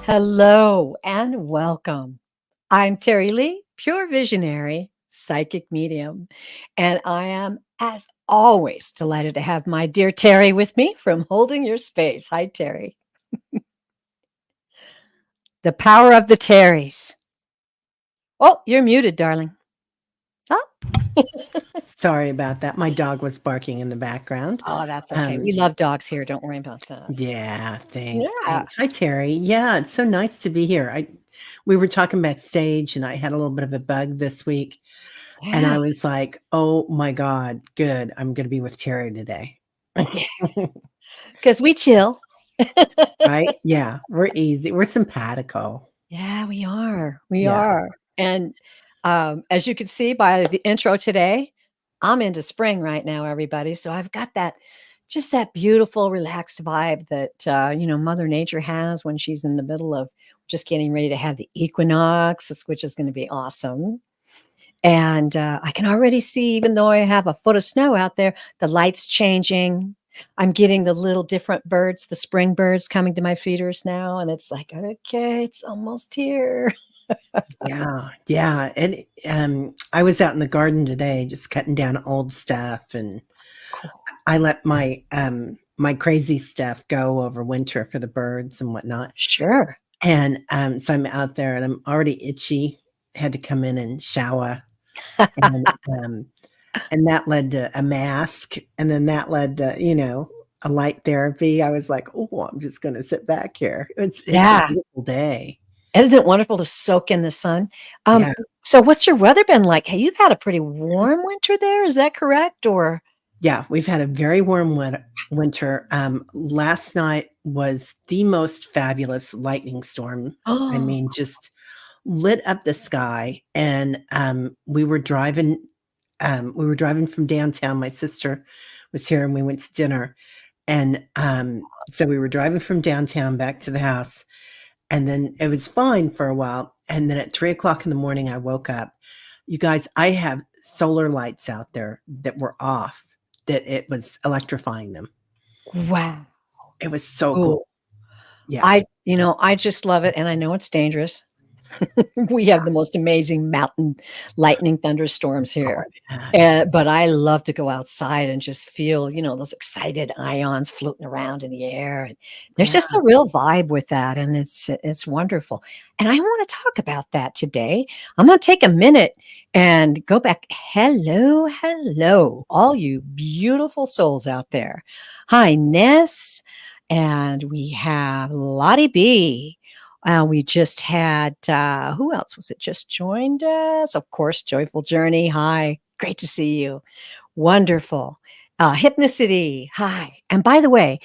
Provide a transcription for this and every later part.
Hello and welcome. I'm Teri Lee, pure visionary, psychic medium, and I am, as always, delighted to have my dear Teri with me from Holding Your Space. Hi, Teri. The power of the Teris. Oh, you're muted, darling. Oh. Sorry about that. My dog was barking in the background. Oh, that's okay. We love dogs here. Don't worry about that. Yeah, thanks. Yeah. Thanks. Hi, Teri. Yeah, it's so nice to be here. We were talking backstage, and I had a little bit of a bug this week, and I was like, "Oh my God, good! I'm going to be with Teri today." Because we chill. Right? Yeah, we're easy. We're simpatico. Yeah, we are. We Yeah. are. And as you can see by the intro today, I'm into spring right now, everybody. So I've got just that beautiful, relaxed vibe that, Mother Nature has when she's in the middle of just getting ready to have the equinox, which is going to be awesome. And I can already see, even though I have a foot of snow out there, the light's changing. I'm getting the little different birds, the spring birds coming to my feeders now. And it's like, okay, it's almost here. Yeah. And I was out in the garden today, just cutting down old stuff, and Cool. I let my my crazy stuff go over winter for the birds and whatnot. Sure. And so I'm out there, and I'm already itchy. Had to come in and shower, and that led to a mask, and then that led to a light therapy. I was like, oh, I'm just going to sit back here. It's a beautiful day. Isn't it wonderful to soak in the sun? Yeah. So what's your weather been like? Hey, you've had a pretty warm winter there. Is that correct? Or Yeah, we've had a very warm winter. Last night was the most fabulous lightning storm. I mean, just lit up the sky. And we were driving from downtown. My sister was here, and we went to dinner. And so we were driving from downtown back to the house. And then it was fine for a while. And then at 3:00 in the morning, I woke up. You guys, I have solar lights out there that were off, that it was electrifying them. wow. It was so cool. Yeah. I just love it. And I know it's dangerous. We have the most amazing mountain lightning thunderstorms here. But I love to go outside and just feel, those excited ions floating around in the air. And there's just a real vibe with that. And it's wonderful. And I want to talk about that today. I'm going to take a minute and go back. Hello, all you beautiful souls out there. Hi, Ness. And we have Lottie B. We just had, who else was it just joined us? Of course, Joyful Journey. Hi, great to see you. Wonderful. Hypnicity. Hi. And by the way,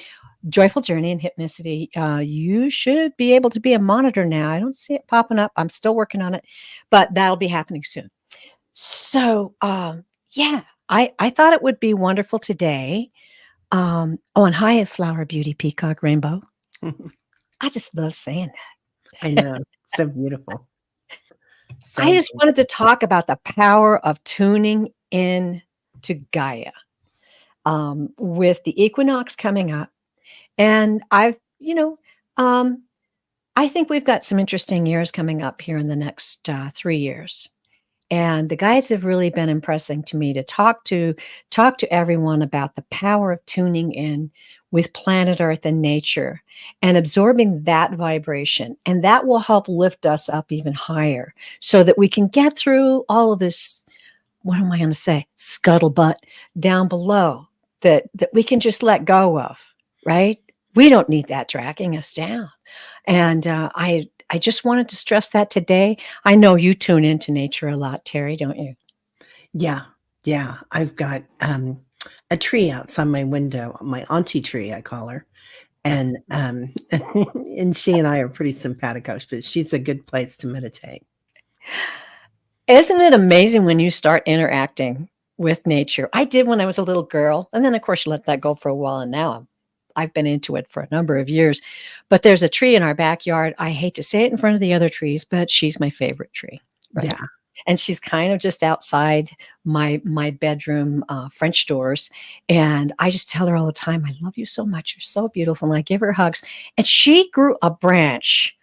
Joyful Journey and Hypnicity, you should be able to be a monitor now. I don't see it popping up. I'm still working on it, but that'll be happening soon. So, I thought it would be wonderful today. And hi, Flower Beauty Peacock Rainbow. I just love saying that. I know. So beautiful. I just wanted to talk about the power of tuning in to Gaia with the equinox coming up. And I think we've got some interesting years coming up here in the next 3 years. And the guides have really been impressing to me to talk to everyone about the power of tuning in with planet Earth and nature and absorbing that vibration. And that will help lift us up even higher so that we can get through all of this, what am I going to say, scuttlebutt down below that we can just let go of, right? We don't need that dragging us down. And I just wanted to stress that today. I know you tune into nature a lot, Teri, don't you? Yeah. I've got a tree outside my window, my auntie tree, I call her. and, and she and I are pretty simpatico, but she's a good place to meditate. Isn't it amazing when you start interacting with nature? I did when I was a little girl, and then, of course, you let that go for a while, and now I've been into it for a number of years. But there's a tree in our backyard. I hate to say it in front of the other trees, but she's my favorite tree, right? Yeah. And she's kind of just outside my bedroom French doors, and I just tell her all the time, "I love you so much. You're so beautiful." And I give her hugs, and she grew a branch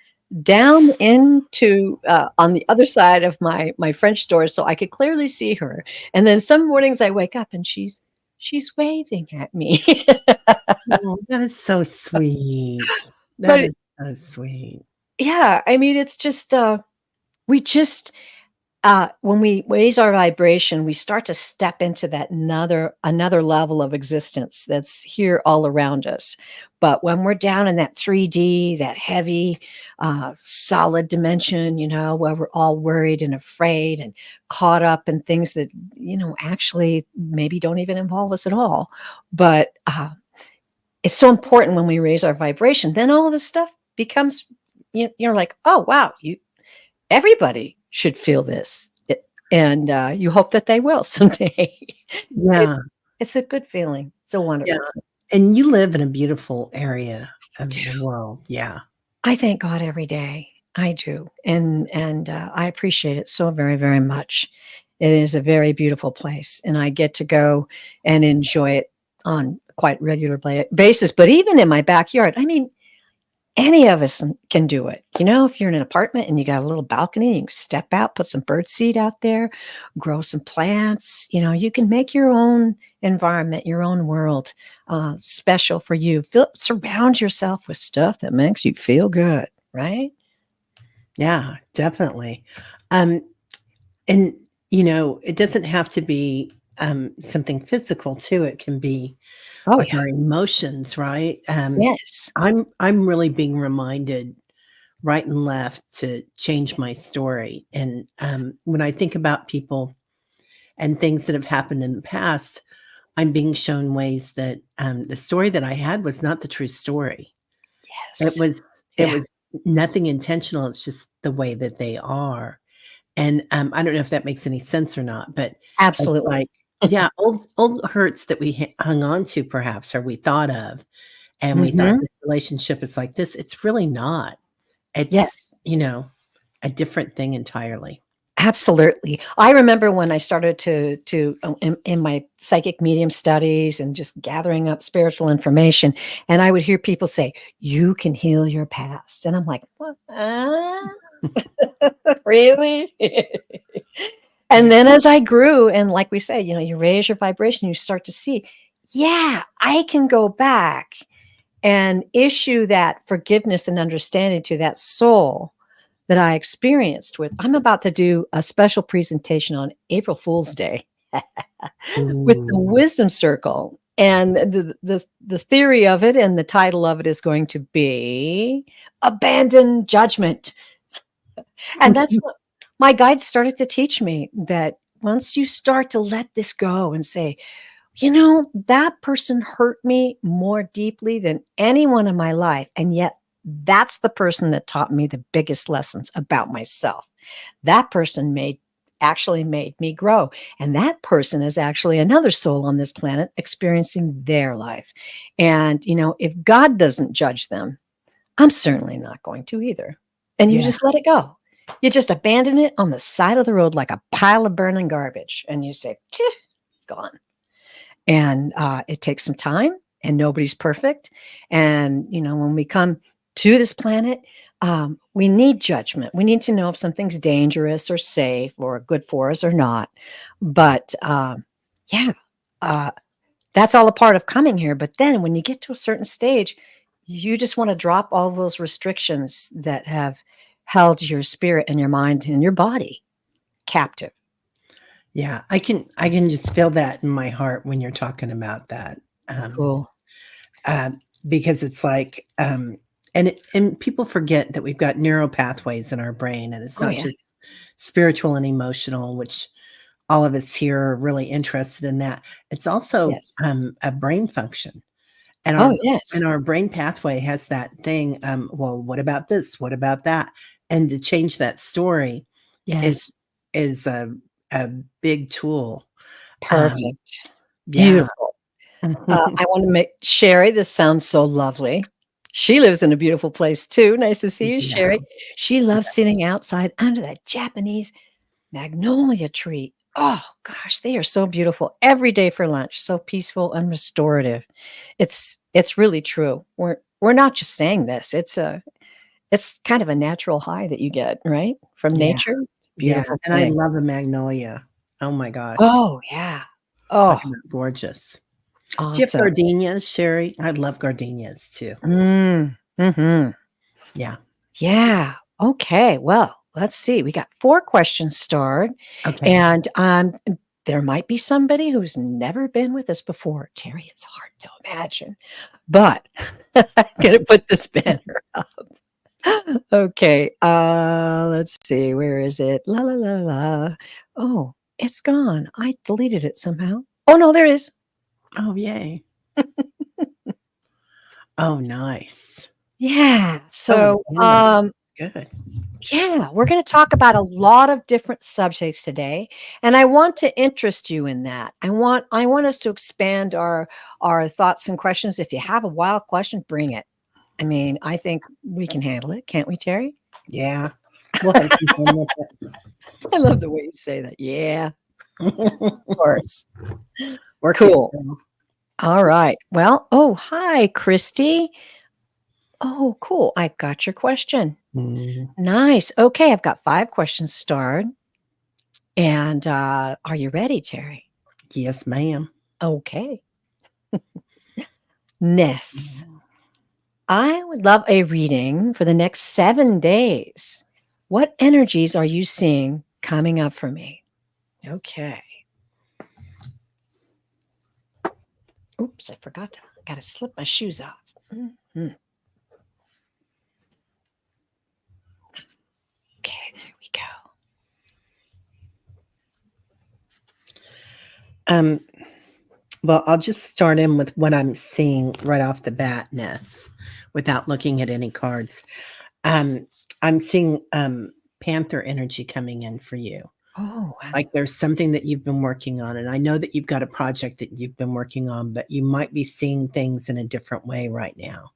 down into on the other side of my French door, so I could clearly see her. And then some mornings I wake up and she's waving at me. Oh, that is so sweet. That But is so sweet. yeah, I mean, it's just we just when we raise our vibration, we start to step into that another level of existence that's here all around us. But when we're down in that 3D, that heavy, solid dimension, where we're all worried and afraid and caught up in things that, actually maybe don't even involve us at all. But it's so important when we raise our vibration, then all of this stuff becomes, you're like, oh, wow, everybody should feel this. And you hope that they will someday. Yeah, It's a good feeling. It's a yeah, wonderful feeling. and you live in a beautiful area I of do. the world. Yeah. I thank God every day. I do. And I appreciate it so very, very much. It is a very beautiful place, and I get to go and enjoy it on quite regular basis. But even in my backyard, I mean, any of us can do it. If you're in an apartment and you got a little balcony, you can step out, put some bird seed out there, grow some plants. You can make your own environment, your own world special for you. Surround yourself with stuff that makes you feel good, right? Yeah, definitely. Um, and, it doesn't have to be, something physical too. It can be Oh, like yeah. our emotions, right? Yes. I'm really being reminded right and left to change my story. And, when I think about people and things that have happened in the past, I'm being shown ways that, the story that I had was not the true story. It Yes. was it Yeah. was nothing intentional, it's just the way that they are. And, I don't know if that makes any sense or not, but it's Absolutely. like, yeah, old hurts that we hung on to perhaps, or we thought of, and we thought Hmm. this relationship is like this. It's really not. It's, Yes. a different thing entirely. Absolutely. I remember when I started to in my psychic medium studies and just gathering up spiritual information, and I would hear people say, "You can heal your past," and I'm like, "What? Really?" And Yeah. then as I grew, and like we say, you raise your vibration, you start to see, yeah, I can go back and issue that forgiveness and understanding to that soul that I experienced with. I'm about to do a special presentation on April Fool's Day with the Ooh. Wisdom Circle. And the theory of it and the title of it is going to be Abandon Judgment. And that's what my guide started to teach me, that once you start to let this go and say, that person hurt me more deeply than anyone in my life. And yet that's the person that taught me the biggest lessons about myself. That person actually made me grow. And that person is actually another soul on this planet experiencing their life. And, if God doesn't judge them, I'm certainly not going to either. And you Yeah, just let it go. You just abandon it on the side of the road like a pile of burning garbage. And you say, "Phew, it's gone." And it takes some time, and nobody's perfect. And, when we come to this planet, we need judgment. We need to know if something's dangerous or safe or good for us or not. But yeah, uh, that's all a part of coming here. But then when you get to a certain stage, you just want to drop all those restrictions that have held your spirit and your mind and your body captive. yeah. I can just feel that in my heart when you're talking about that. Um, Cool. uh, because it's like, and people forget that we've got neural pathways in our brain, and it's Oh, not yeah. just spiritual and emotional, which all of us here are really interested in that. It's also, Yes. a brain function. And Oh, yes. our brain pathway has that thing, well, what about this? What about that? And to change that story is Yes. is a big tool. Um, Perfect. yeah. Beautiful. I want to make Sherry, this sounds so lovely. She lives in a beautiful place too. Nice to see you, Yeah, Sherry. She loves yeah, sitting outside under that Japanese magnolia tree. Oh gosh, they are so beautiful every day for lunch. So peaceful and restorative. It's really true. We're not just saying this. It's kind of a natural high that you get, right? From yeah, nature. It's a yeah, beautiful and I thing. love a magnolia. Oh my gosh, Oh yeah. talk Oh, about gorgeous. Do you have awesome. gardenias, Sherry? I love gardenias too. Mhm. Yeah, Yeah. Okay. Well, let's see. We got 4 questions starred, okay. and there might be somebody who's never been with us before. Terry, it's hard to imagine, but I'm gonna put this banner up. Okay. Let's see. Where is it? La la la la. Oh, it's gone. I deleted it somehow. Oh no, there it is. Oh, yay. Oh, nice. Yeah. Oh, So, goodness, good. yeah, we're going to talk about a lot of different subjects today, and I want to interest you in that. I want us to expand our thoughts and questions. If you have a wild question, bring it. I mean, I think we can handle it, can't we, Terry? Yeah, we'll have some fun with I love the way you say that. Yeah, it. of course. Work it, Cool. girl. All right. Well, oh, hi, Christy. Oh, cool. I got your question. Mm, Nice. Okay, I've got 5 questions starred. And are you ready, Terry? yes, ma'am. Okay. Ness. I would love a reading for the next 7 days. What energies are you seeing coming up for me? Okay. Oops, I forgot. I got to slip my shoes off. Mhm. Okay, there we go. Um, well, I'll just start in with what I'm seeing right off the bat, Ness, without looking at any cards. Um, I'm seeing panther energy coming in for you. Oh, wow. Like there's something that you've been working on, and I know that you've got a project that you've been working on, but you might be seeing things in a different way right now.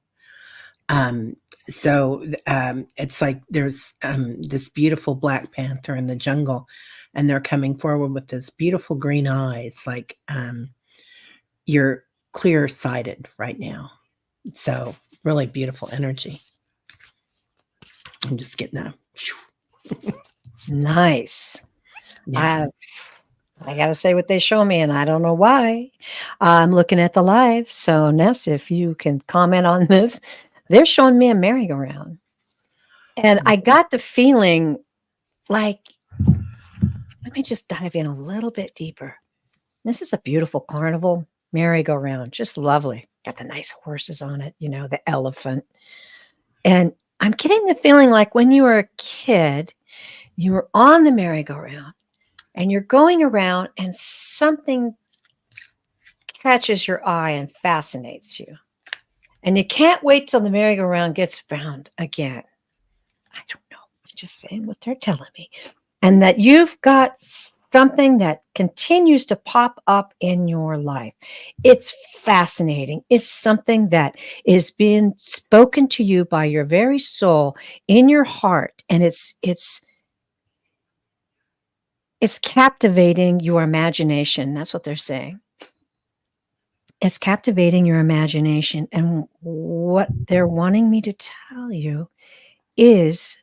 Um, it's like there's this beautiful black panther in the jungle, and they're coming forward with this beautiful green eyes, like you're clear sighted right now. So really beautiful energy. I'm just getting that. Nice. Yeah. I I got to say what they show me, and I don't know why. I'm looking at the live. So, Ness, if you can comment on this, they're showing me a merry-go-round. And I got the feeling like, let me just dive in a little bit deeper. This is a beautiful carnival merry-go-round, just lovely. Got the nice horses on it, the elephant. And I'm getting the feeling like when you were a kid, you were on the merry-go-round and you're going around and something catches your eye and fascinates you. And you can't wait till the merry-go-round gets round again. I don't know. I'm just saying what they're telling me. And that you've got something that continues to pop up in your life. It's fascinating. It's something that is being spoken to you by your very soul in your heart. And it's captivating your imagination. That's what they're saying. It's captivating your imagination. And what they're wanting me to tell you is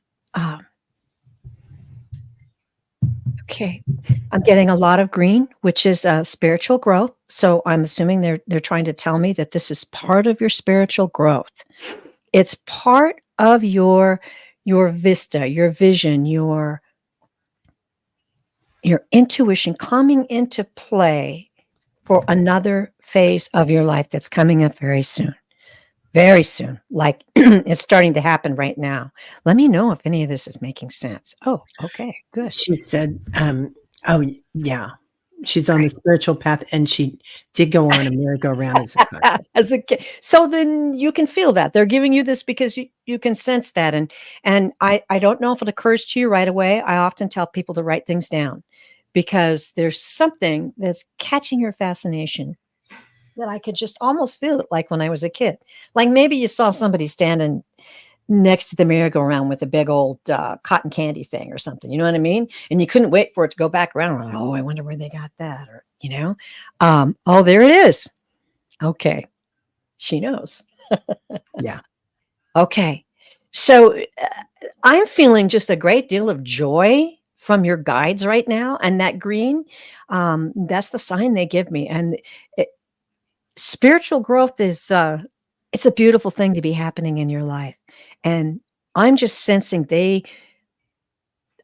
okay. I'm getting a lot of green, which is spiritual growth. So I'm assuming they're trying to tell me that this is part of your spiritual growth. It's part of your vista, your vision, your intuition coming into play for another phase of your life that's coming up very soon. Very soon. Like it's starting to happen right now. Let me know if any of this is making sense. Oh, okay, good. She said, oh, yeah. She's on the spiritual path, and she did go on a merry-go-round as a child. As a kid. So then you can feel that. They're giving you this because you can sense that, and I don't know if it occurs to you right away. I often tell people to write things down because there's something that's catching your fascination that I could just almost feel it like when I was a kid. Like maybe you saw somebody standing next to the merry-go-round with a big old cotton candy thing or something, you know what I mean? And you couldn't wait for it to go back around. Like, oh, I wonder where they got that, or oh, there it is. Okay, she knows. Yeah. Okay, so I'm feeling just a great deal of joy from your guides right now, and that green, that's the sign they give me, and spiritual growth is it's a beautiful thing to be happening in your life, and I'm just sensing they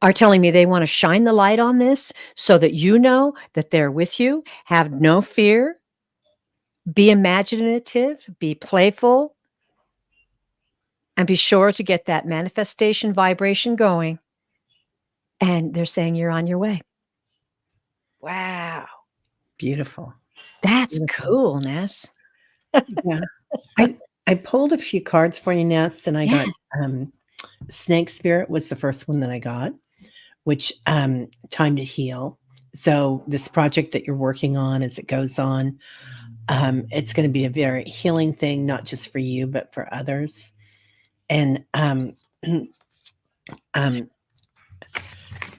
are telling me they want to shine the light on this so that you know that they're with you. Have no fear, be imaginative, be playful, and be sure to get that manifestation vibration going. And they're saying you're on your way. Wow, Beautiful. that's Beautiful. cool, Ness. Yeah. I pulled a few cards for you, Ness, and I Yeah. got Snake Spirit was the first one that I got, which time to heal. So this project that you're working on as it goes on, it's going to be a very healing thing, not just for you, but for others. And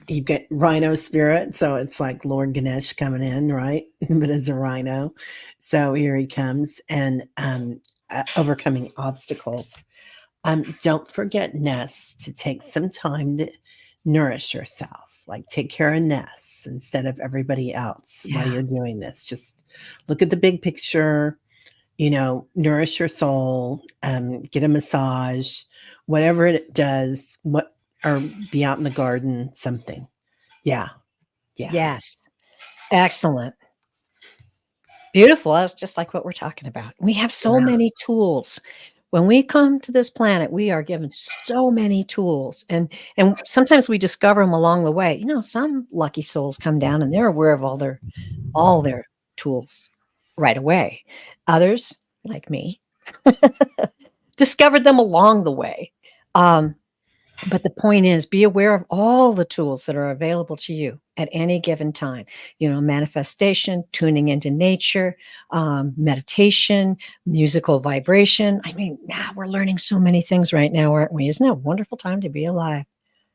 you get Rhino Spirit, so it's like Lord Ganesh coming in, right? But as a rhino. So here he comes, and overcoming obstacles. Don't forget, Ness, to take some time to nourish yourself. Like take care of Ness instead of everybody else while Yeah. you're doing this. Just look at the big picture, nourish your soul, get a massage, whatever it does, or be out in the garden, something. Yeah. Yeah. Yes. Excellent. Beautiful. That's just like what we're talking about. We have so Wow. many tools. When we come to this planet, we are given so many tools, and sometimes we discover them along the way. Some lucky souls come down and they're aware of all their tools right away. Others, like me, discovered them along the way. But the point is, be aware of all the tools that are available to you at any given time. Manifestation, tuning into nature, meditation, musical vibration. I mean, we're learning so many things right now, aren't we? Isn't it a wonderful time to be alive?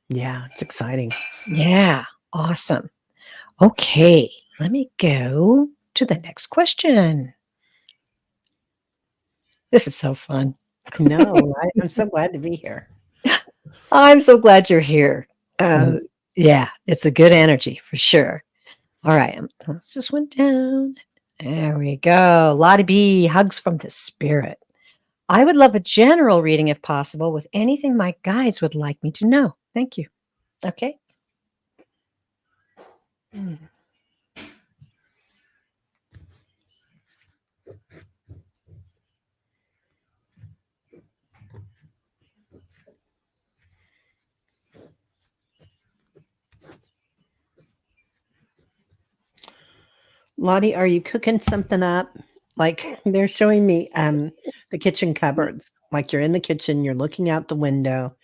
Yeah. It's exciting. Yeah, awesome. Okay, let me go to the next question. This is so fun. No, I'm so glad to be here. I'm so glad you're here. Mhm. Yeah, it's a good energy for sure. All right, let's this one down. There we go. Lottie B, hugs from the spirit. I would love a general reading if possible with anything my guides would like me to know. Thank you. Okay. Lottie, are you cooking something up? Like they're showing me the kitchen cupboards. Like you're in the kitchen, you're looking out the window.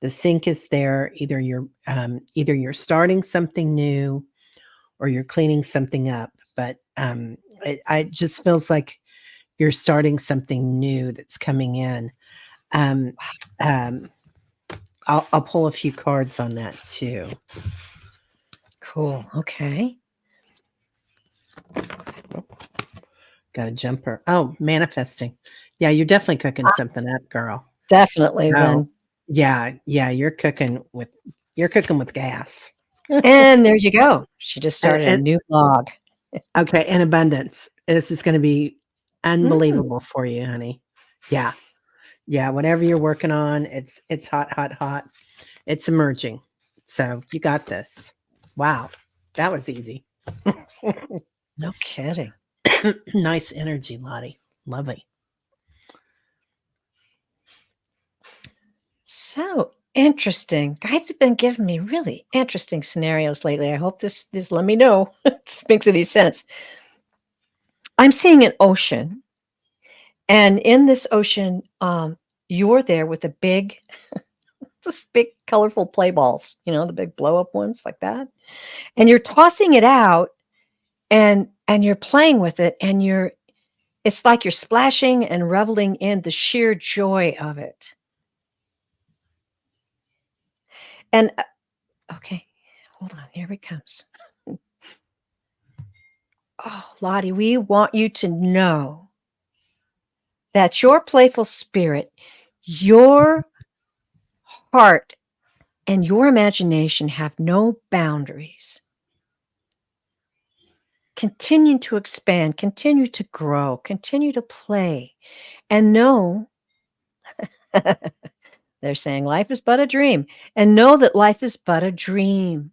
The sink is there. Either you're starting something new or you're cleaning something up. But it just feels like you're starting something new that's coming in. Um, um, I'll pull a few cards on that too. Cool. Okay. Got a jumper. Oh, manifesting. Yeah, you're definitely cooking something up, girl. Definitely Oh, then. yeah, you're cooking with gas. And there you go. She just And, started a and new blog. okay, in abundance. This is going to be Mm, unbelievable for you, honey. Yeah, yeah. Whatever you're working on, it's hot, hot, hot. It's emerging. So you got this. Wow, that was easy. no kidding. Nice energy, Lottie. Lovely. So Interesting. Guides have been giving me really interesting scenarios lately. I hope this let me know if this makes any sense. I'm seeing an ocean, and in this ocean, you're there with a big, this big colorful play balls, the big blow up ones like that, and you're tossing it out, and you're playing with it, and it's like you're splashing and reveling in the sheer joy of it. And okay, hold on, here it comes. Oh, Lottie, we want you to know that your playful spirit, your heart, and your imagination have no boundaries. Continue to expand, continue to grow, continue to play, and know they're saying life is but a dream, and know that life is but a dream.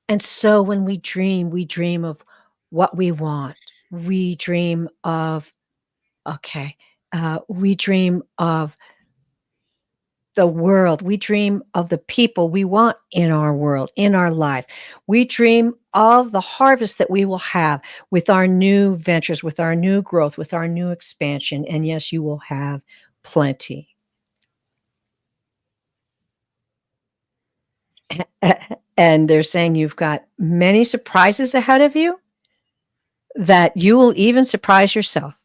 And so when we dream of what we want. We dream of, we dream of the world. We dream of the people we want in our world, in our life. We dream of the harvest that we will have with our new ventures, with our new growth, with our new expansion. And yes, you will have plenty. And they're saying you've got many surprises ahead of you that you will even surprise yourself.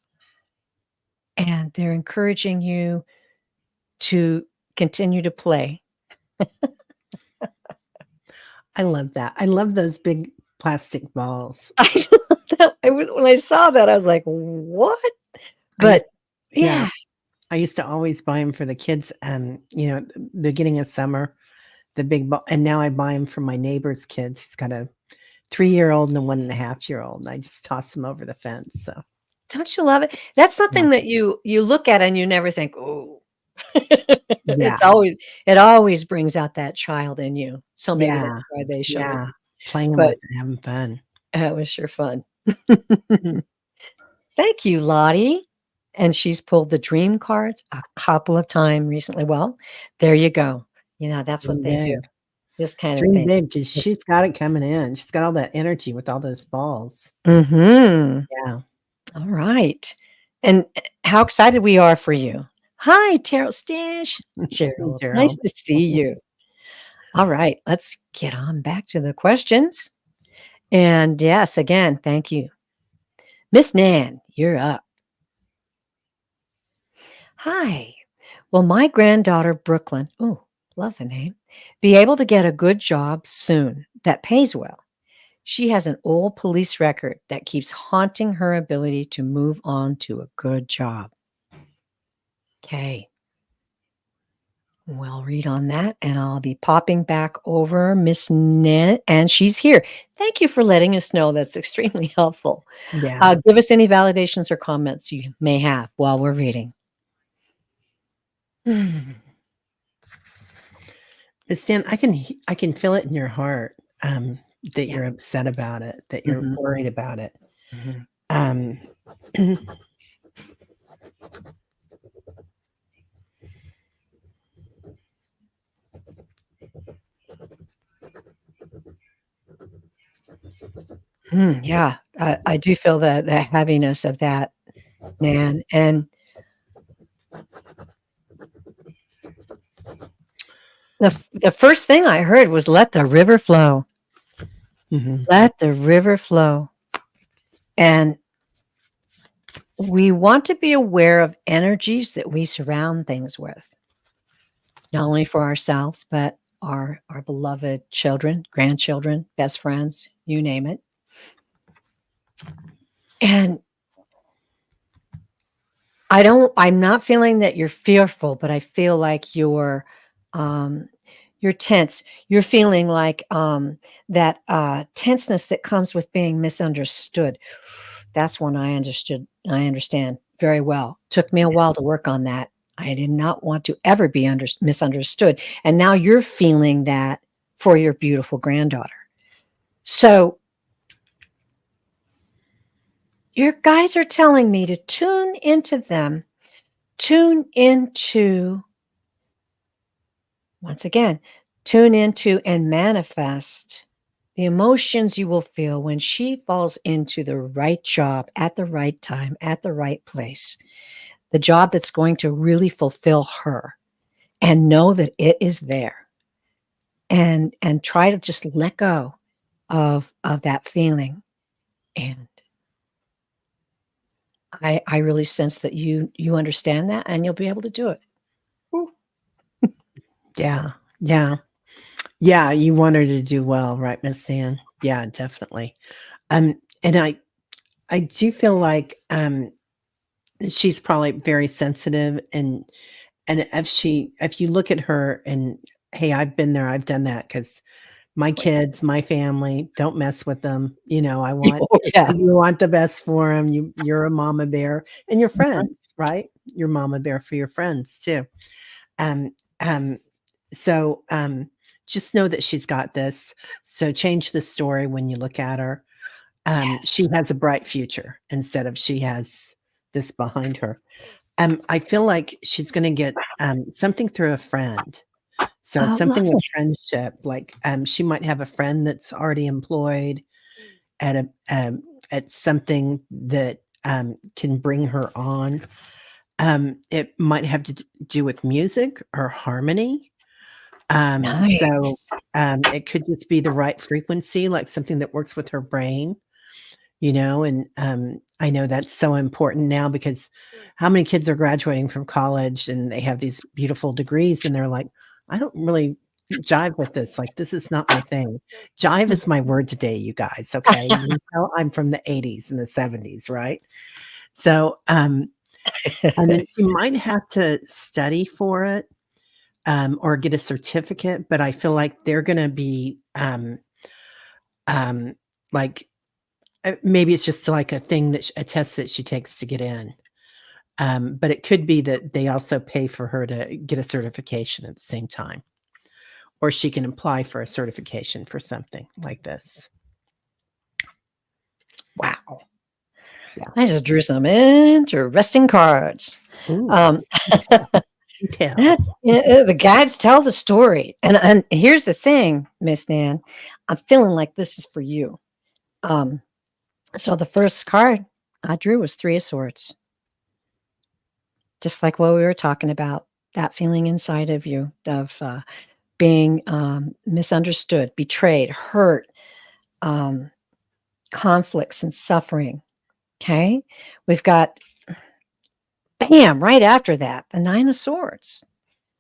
And they're encouraging you to continue to play. I love that. I love those big plastic balls. When I saw that, I was like, what? But yeah. I used to always buy them for the kids, the beginning of summer, the big ball. And now I buy them for my neighbor's kids. He's got a 3-year-old and a 1.5-year-old. And I just toss them over the fence. So Don't you love it? That's something that you look at and you never think, oh. It always brings out that child in you. So maybe that's why they showed it. Playing them with it, having fun. It was sure fun. Thank you, Lottie. And she's pulled the dream cards a couple of times recently. Well, there you go. That's what they do. This kind of thing. Dream big, because she's got it coming in. She's got all that energy with all those balls. Mm-hmm. Yeah. All right. And how excited we are for you. Hi, Terrell Stish. Gerald. Nice to see you. All right. Let's get on back to the questions. And yes, again, thank you. Miss Nan, you're up. Hi. Will my granddaughter, Brooklyn, love the name, be able to get a good job soon that pays well? She has an old police record that keeps haunting her ability to move on to a good job. Okay. We'll read on that, and I'll be popping back over Miss Nan, and she's here. Thank you for letting us know. That's extremely helpful. Yeah. Give us any validations or comments you may have while we're reading. Miss Dan, I can feel it in your heart, that you're upset about it, that you're worried about it. Yeah, I do feel the heaviness of that, Nan. And the first thing I heard was let the river flow. Let the river flow. And we want to be aware of energies that we surround things with, not only for ourselves, but our beloved children, grandchildren, best friends, you name it. And I'm not feeling that you're fearful, but I feel like you're tense. You're feeling like that tenseness that comes with being misunderstood. That's one I understand very well. Took me a while to work on that. I did not want to ever be misunderstood. And now you're feeling that for your beautiful granddaughter. So your guides are telling me to tune into them, tune into once again, tune into and manifest the emotions you will feel when she falls into the right job at the right time, at the right place, the job that's going to really fulfill her, and know that it is there, and try to just let go of that feeling. And I really sense that you understand that, and you'll be able to do it. Yeah. Yeah. Yeah, you want her to do well, right, Miss Dan? Yeah, definitely. And I do feel like, she's probably very sensitive, and if you look at her and, "Hey, I've been there, I've done that because my kids, my family, don't mess with them, Oh, yeah. you want the best for them. You're a mama bear, and your Mhm. friends, right? You're mama bear for your friends too." Um, um, so just know that she's got this. So change the story when you look at her. She Yes. has a bright future instead of she has this behind her. I feel like she's gonna get, something through a friend. So Oh, something with lovely. friendship, like, she might have a friend that's already employed at at something that, can bring her on. It might have to do with music or harmony. Um, so, Nice. it could just be the right frequency, like something that works with her brain, and, I know that's so important now because how many kids are graduating from college and they have these beautiful degrees and they're like, "I don't really jive with this, like, this is not my thing." Jive is my word today, you guys, okay? You can tell I'm from the '80s and the '70s, right? So, and then she might have to study for it, or get a certificate, but I feel like they're gonna be, um, like, maybe it's just like a thing that a test that she takes to get in. But it could be that they also pay for her to get a certification at the same time, or she can apply for a certification for something like this. Wow. Yeah. I just drew some interesting cards. Ooh, Um, detail. the guides tell the story, and here's the thing, Miss Nan, I'm feeling like this is for you. Um, so the first card I drew was 3 of Swords, just like what we were talking about, that feeling inside of you of, being, misunderstood, betrayed, hurt, um, conflicts and suffering, okay? We've got, bam, right after that, the 9 of Swords.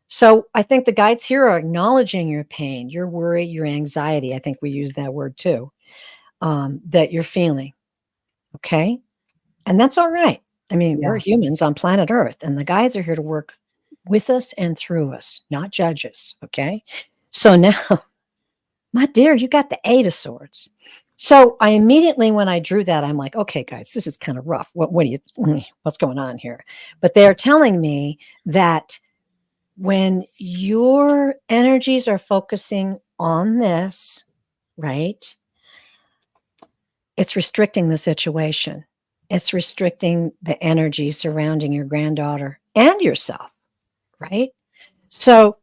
So I think the guides here are acknowledging your pain, your worry, your anxiety. I think we use that word too, that you're feeling. Okay. And that's all right. I mean, we're Yeah, humans on planet Earth, and the guides are here to work with us and through us, not judge us. Okay. So now, my dear, you got the 8 of Swords. So I immediately, when I drew that, I'm like, okay, guys, this is kind of rough. What do you, what's going on here? But they're telling me that when your energies are focusing on this, right, it's restricting the situation. It's restricting the energy surrounding your granddaughter and yourself, right? So,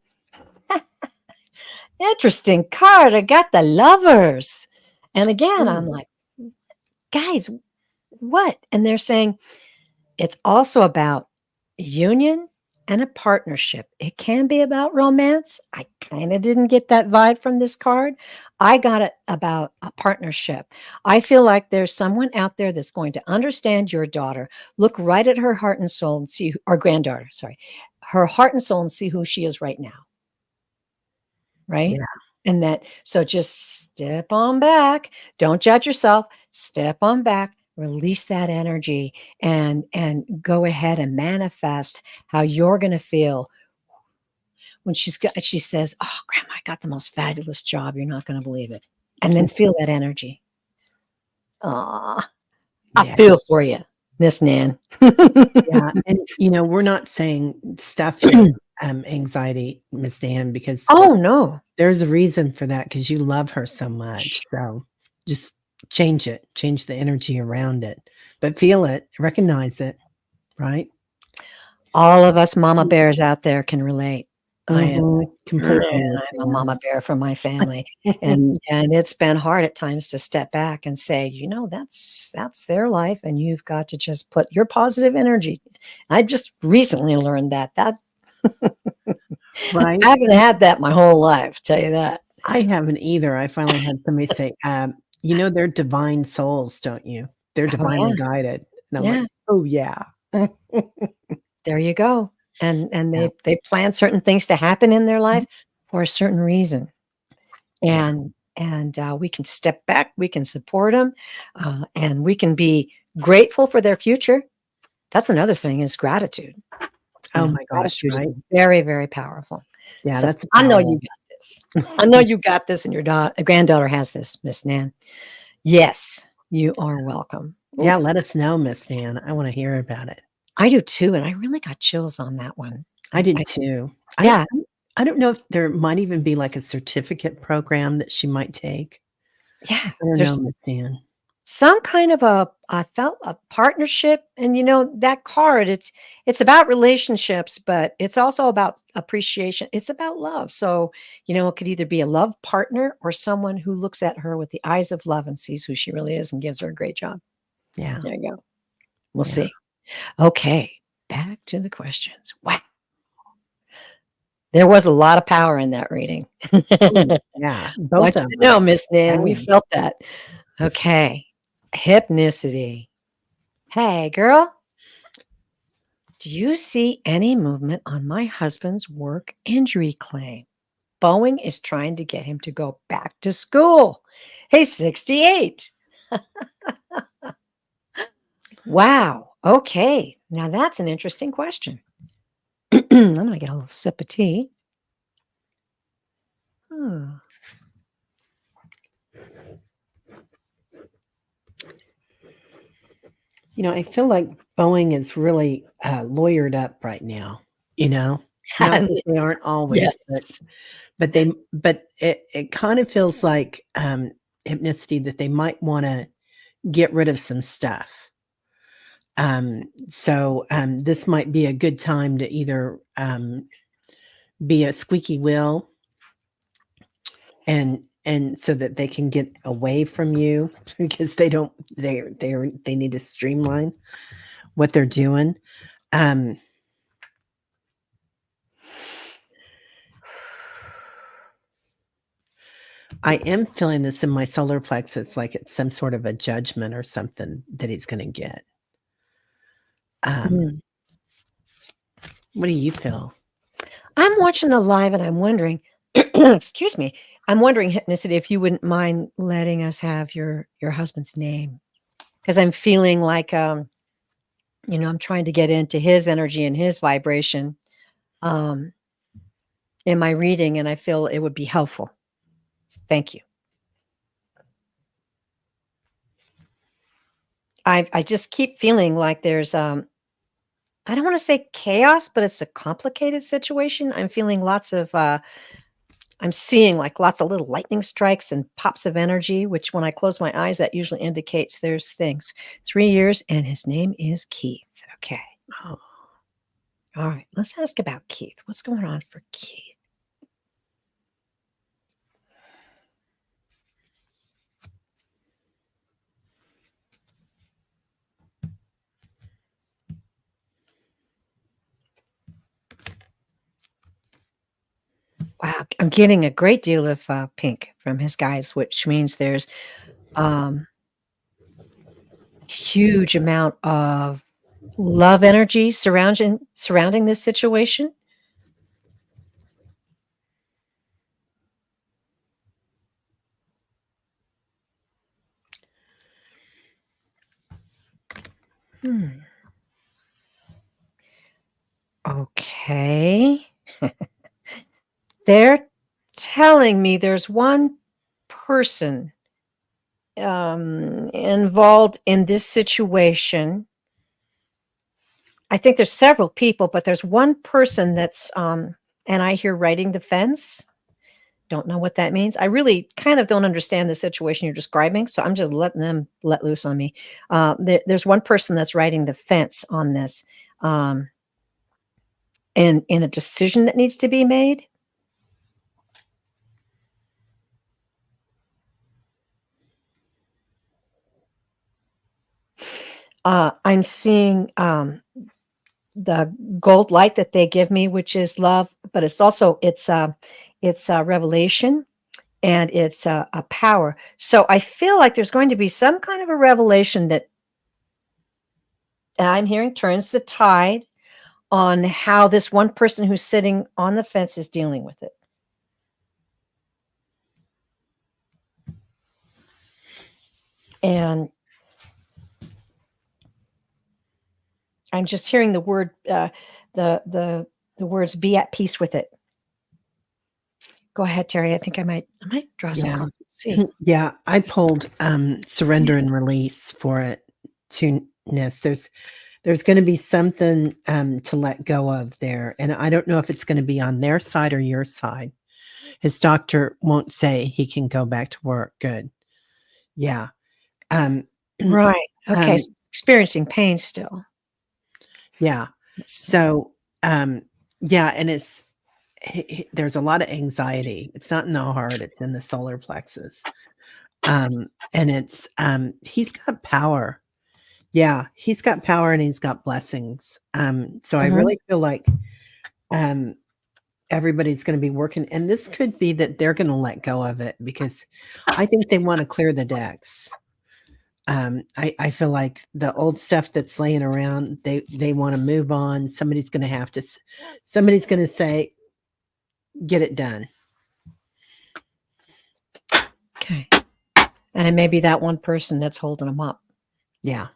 interesting card. I got the Lovers. And again, I'm ooh, like, guys, what? And they're saying, it's also about union and a partnership. It can be about romance. I kind of didn't get that vibe from this card. I got it about a partnership. I feel like there's someone out there that's going to understand your daughter, look right at her heart and soul and see, or granddaughter, sorry, her heart and soul and see who she is right now. Right. yeah, And that, so just step on back. Don't judge yourself. Step on back, release that energy, and go ahead and manifest how you're going to feel when she says, "Oh, grandma, I got the most fabulous job. You're not going to believe it." And then feel that energy. Ah, I yeah, feel for you, Miss Nan. yeah, and, we're not saying stuff your, anxiety, Miss Dan, because Oh, no. there's a reason for that because you love her so much, so just change the energy around it, but feel it, recognize it, right? All of us mama bears out there can relate. I am Completely I'm a mama understand. bear for my family, and it's been hard at times to step back and say, that's their life, and you've got to just put your positive energy. I just recently learned that Right? I haven't had that my whole life, tell you that. I haven't either. I finally had somebody say, they're divine souls, don't you? They're Oh, divinely yeah, guided." And I'm like, yeah. "Oh, yeah." There you go. And Yeah, they plan certain things to happen in their mhm, life for a certain reason. yeah, And we can step back, we can support them, and we can be grateful for their future. That's another thing is gratitude. oh my gosh, Gratitude is right? very, very powerful. Yeah, So that's a I know power. you got this. I know you got this, and your granddaughter has this, Miss Nan. Yes, you are welcome. Ooh, Yeah, let us know, Miss Nan. I wanna hear about it. I do too, and I really got chills on that one. I I did too. Yeah, I don't know if there might even be, like, a certificate program that she might take. yeah. I don't know, There's Miss Nan. some kind of I felt a partnership, and that card, it's about relationships, but it's also about appreciation. It's about love. So, it could either be a love partner or someone who looks at her with the eyes of love and sees who she really is and gives her a great job. Yeah, There you go. We'll yeah. see. Okay. Back to the questions. Wow. There was a lot of power in that reading. Ooh, yeah, both Want of you to them. know, Miss Nan, we Yeah. felt that. Okay. Hypnicity. Hey, girl. Do you see any movement on my husband's work injury claim? Boeing is trying to get him to go back to school. He's 68. Wow. Okay. Now that's an interesting question. I'm going to get a little sip of tea. Hmm. I feel like Boeing is really, lawyered up right now, you know? Not that they aren't always, but Yes. it kind of feels like, hypnicity that they might wanna get rid of some stuff. This might be a good time to either, be a squeaky wheel and so that they can get away from you because they need to streamline what they're doing. Um, I am feeling this in my solar plexus, like it's some sort of a judgment or something that he's gonna get. Um, Mm. what do you feel? I'm watching the live and I'm wondering, excuse me, I'm wondering, Hypnicity, if you wouldn't mind letting us have your husband's name. Because I'm feeling like, I'm trying to get into his energy and his vibration um, in my reading, and I feel it would be helpful. Thank you. I just keep feeling like there's I don't want to say chaos, but it's a complicated situation. I'm feeling lots of I'm seeing like lots of little lightning strikes and pops of energy, which when I close my eyes, that usually indicates there's things. 3 years, and his name is Keith. Okay. Oh, All right. Let's ask about Keith. What's going on for Keith? Wow, I'm getting a great deal of, pink from his guys, which means there's, um, huge amount of love energy surrounding this situation. Hmm, okay. They're telling me there's one person, involved in this situation. I think there's several people, but there's one person that's, and I hear writing the fence. Don't know what that means. I really kind of don't understand the situation you're describing, so I'm just letting them let loose on me. There's one person that's writing the fence on this. Um, in a decision that needs to be made. I'm seeing the gold light that they give me, which is love, but it's also it's revelation, and it's a power. So I feel like there's going to be some kind of a revelation that I'm hearing turns the tide on how this one person who's sitting on the fence is dealing with it. And I'm just hearing the word, the words, "Be at peace with it." Go ahead, Teri. I think I might draw some Yeah. cards. See. Yeah, I pulled surrender and release for it to ness. There's going to be something to let go of there, and I don't know if it's going to be on their side or your side. His doctor won't say he can go back to work. Good. Yeah. Right. Okay. So experiencing pain still. Yeah. So yeah, and it's there's a lot of anxiety. It's not in the heart, it's in the solar plexus. And it's he's got power. Yeah, he's got power and he's got blessings. So I really feel like everybody's going to be working, and this could be that they're going to let go of it because I think they want to clear the decks. I feel like the old stuff that's laying around, they want to move on. Somebody's going to say, get it done. Okay. And it may be that one person that's holding them up. Yeah.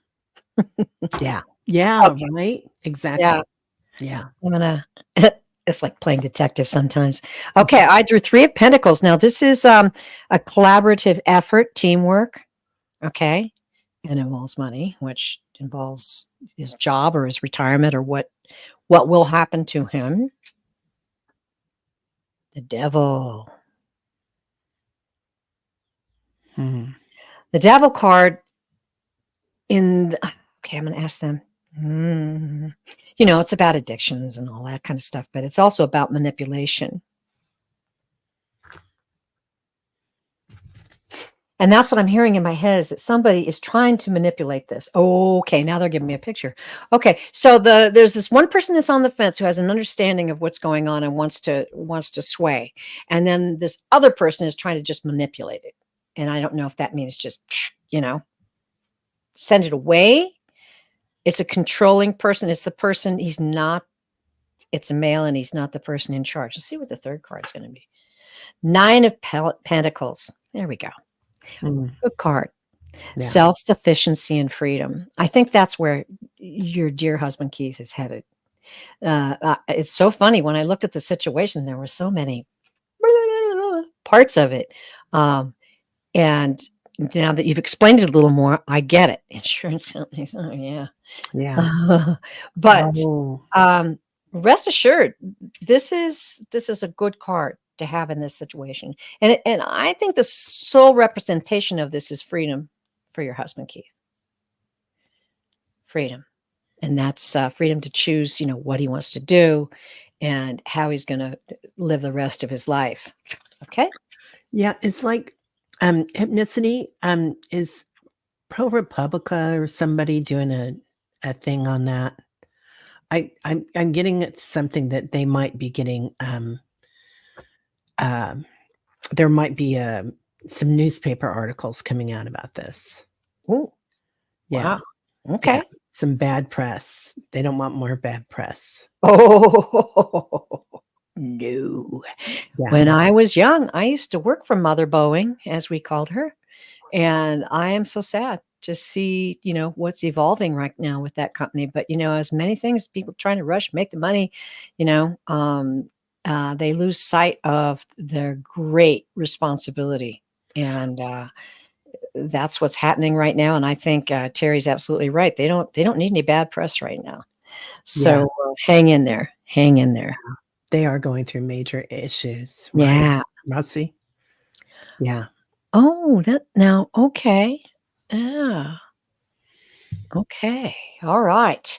Yeah. Yeah. Okay. Right. Exactly. Yeah. Yeah. I'm gonna it's like playing detective sometimes. Okay, I drew 3 of Pentacles. Now this is a collaborative effort, teamwork. Okay. And involves money, which involves his job or his retirement or what will happen to him. The Devil. Hmm. The Devil card okay, I'm going to ask them. It's about addictions and all that kind of stuff, but it's also about manipulation. And that's what I'm hearing in my head, is that somebody is trying to manipulate this. Okay, now they're giving me a picture. Okay, so there's this one person that's on the fence who has an understanding of what's going on and wants to sway. And then this other person is trying to just manipulate it. And I don't know if that means just, send it away. It's a controlling person. It's the person, it's a male, and he's not the person in charge. Let's see what the third card is going to be. 9 of Pentacles. There we go. Good card. Yeah. Self-sufficiency and freedom. I think that's where your dear husband Keith is headed. It's so funny. When I looked at the situation, there were so many parts of it. And now that you've explained it a little more, I get it. Insurance companies. Oh, yeah. Yeah. But rest assured, this is a good card to have in this situation. And I think the sole representation of this is freedom for your husband, Keith. Freedom. And that's freedom to choose, what he wants to do and how he's going to live the rest of his life. Okay? Yeah, it's like Hypnicity is ProRepublica or somebody doing a thing on that. I'm getting something that they might be getting there might be some newspaper articles coming out about this. Oh, yeah. Wow. Okay. Yeah. Some bad press. They don't want more bad press. Oh, no. Yeah. When I was young, I used to work for Mother Boeing, as we called her. And I am so sad to see, what's evolving right now with that company. But, as many things, people trying to rush, make the money, they lose sight of their great responsibility. And that's what's happening right now. And I think Teri's absolutely right. They don't need any bad press right now. So hang in there. Hang in there. They are going through major issues. Right? Yeah. Rusty? Yeah. Oh, okay. Yeah. Okay. All right.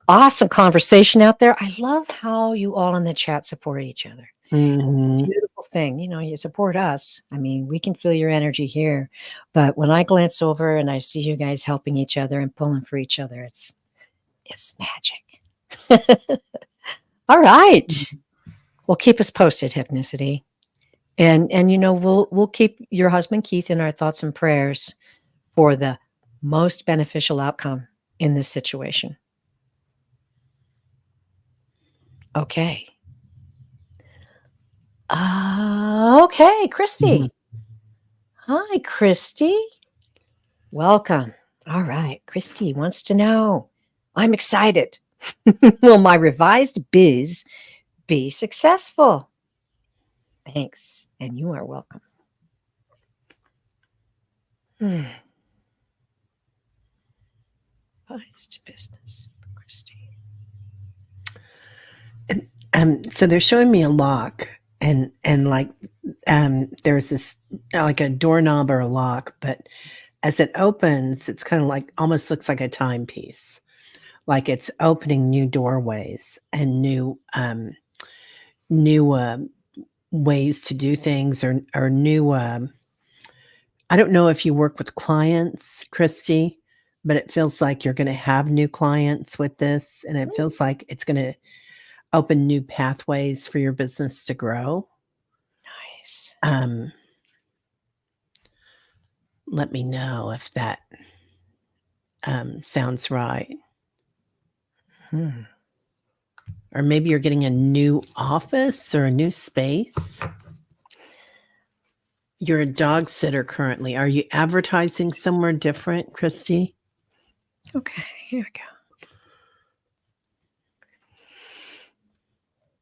awesome conversation out there. I love how you all in the chat support each other. Mhm. Beautiful thing. You support us. I mean, we can feel your energy here. But when I glance over and I see you guys helping each other and pulling for each other, it's magic. All right. Well, keep us posted, Hypnicity. And we'll keep your husband Keith in our thoughts and prayers for the most beneficial outcome in this situation. Okay. Okay, Christy. Hi, Christy. Welcome. All right. Christy wants to know. I'm excited. Will my revised biz be successful? Thanks. And you are welcome. Revised business, Christy. So they're showing me a lock and like there's this like a doorknob or a lock, but as it opens, it's kind of like almost looks like a timepiece. Like it's opening new doorways and new ways to do things or new I don't know if you work with clients, Christy, but it feels like you're going to have new clients with this, and it feels like it's going to open new pathways for your business to grow. Nice. Let me know if that sounds right. Or maybe you're getting a new office or a new space. You're a dog sitter currently. Are you advertising somewhere different, Christy? Okay, here we go.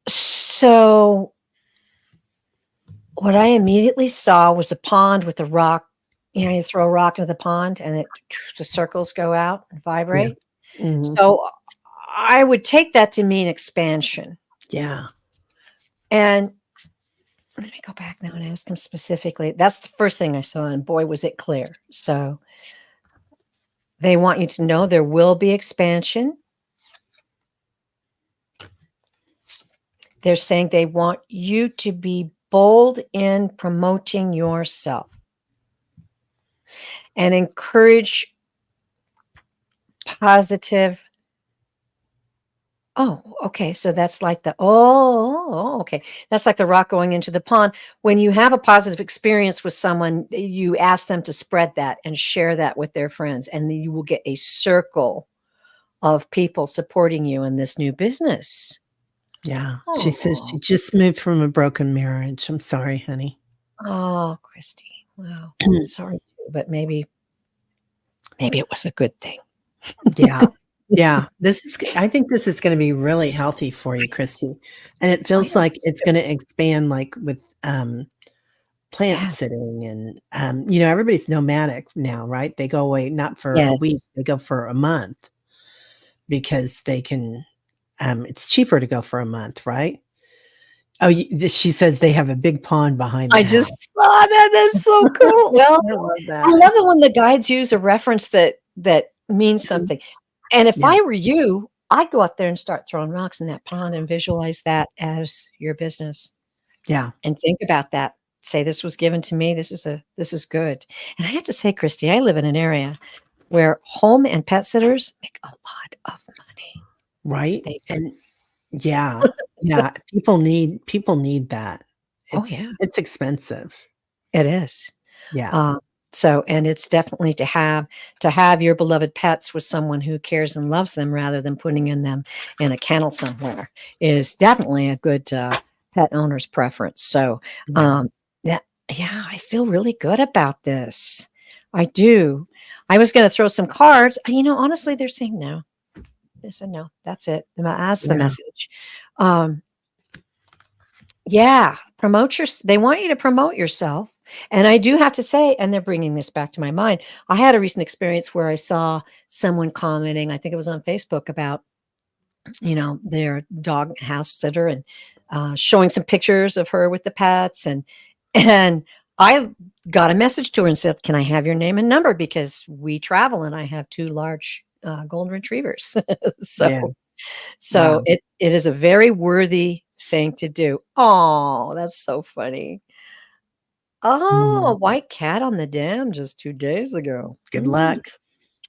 So what I immediately saw was a pond with a rock. You throw a rock into the pond and the circles go out and vibrate. Yeah. Mm-hmm. So I would take that to mean expansion. Yeah. And let me go back now and ask him specifically. That's the first thing I saw, and boy, was it clear. So they want you to know there will be expansion. They're saying they want you to be bold in promoting yourself and encourage positive. Oh, okay. So that's like okay. That's like the rock going into the pond. When you have a positive experience with someone, you ask them to spread that and share that with their friends, and then you will get a circle of people supporting you in this new business. Yeah. She says she just moved from a broken marriage. I'm sorry, honey. Oh, Christy. Wow. Sorry, but maybe it was a good thing. Yeah. Yeah. I think this is going to be really healthy for you, Christy. And it feels like it's going to expand like with plant sitting and everybody's nomadic now, right? They go away not for a week, they go for a month because they can it's cheaper to go for a month, right? Oh, she says they have a big pond behind the house. Just saw that. That's so cool. Well, I love that. I love it when the guides use a reference that means something. And if I were you, I'd go out there and start throwing rocks in that pond and visualize that as your business. Yeah. And think about that. Say, this was given to me. This is good. And I have to say, Christy, I live in an area where home and pet sitters make a lot of money. Right. And yeah. People need that. It's expensive. It is. Yeah. So, and it's definitely to have your beloved pets with someone who cares and loves them rather than putting them in a kennel somewhere is definitely a good pet owner's preference. So, I feel really good about this. I do. I was going to throw some cards. Honestly, they're saying no. They said no. That's it. That's the message. They want you to promote yourself. And I do have to say, and they're bringing this back to my mind, I had a recent experience where I saw someone commenting, I think it was on Facebook, about, their dog house sitter and showing some pictures of her with the pets. And I got a message to her and said, can I have your name and number? Because we travel and I have 2 large golden retrievers. So So Wow. it is a very worthy thing to do. Oh, that's so funny. Oh, a Mm. white cat on the dam just 2 days ago. Good luck.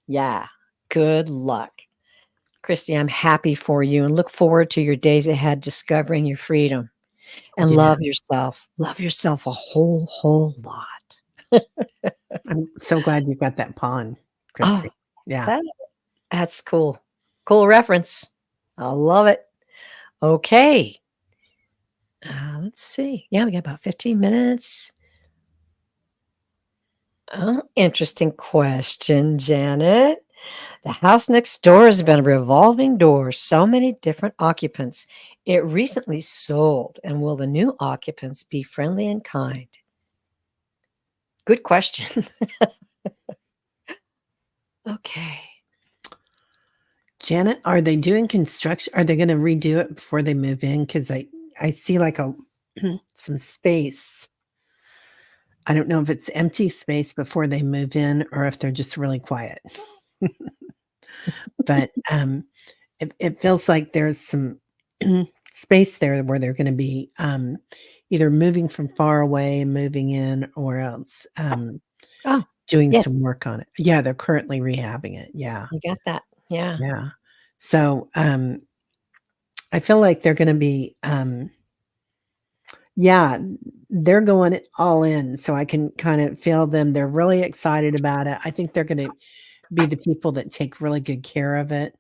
Yeah, good luck. Christy, I'm happy for you and look forward to your days ahead discovering your freedom and Yeah. love yourself. Love yourself a whole lot. I'm so glad you got that pond, Oh, Christy. Yeah. that that's cool. Cool reference. I love it. Okay. Let's see. Yeah, we got about 15 minutes. Oh, interesting question, Janet. The house next door has been a revolving door, so many different occupants. It recently sold, and will the new occupants be friendly and kind? Good question. Okay. Janet, are they doing construction? Are they gonna redo it before they move in? Because I see, like, a some space. I don't know if it's empty space before they move in or if they're just really quiet. But, it feels like there's some space there where they're gonna be, either moving from far away and moving in or else, Oh, doing yes, some work on it. Yeah, they're currently rehabbing it. Yeah, you got that. Yeah. yeah. So, I feel like they're gonna be, yeah, they're going all in, so I can kind of feel them. They're really excited about it. I think they're gonna be the people that take really good care of it.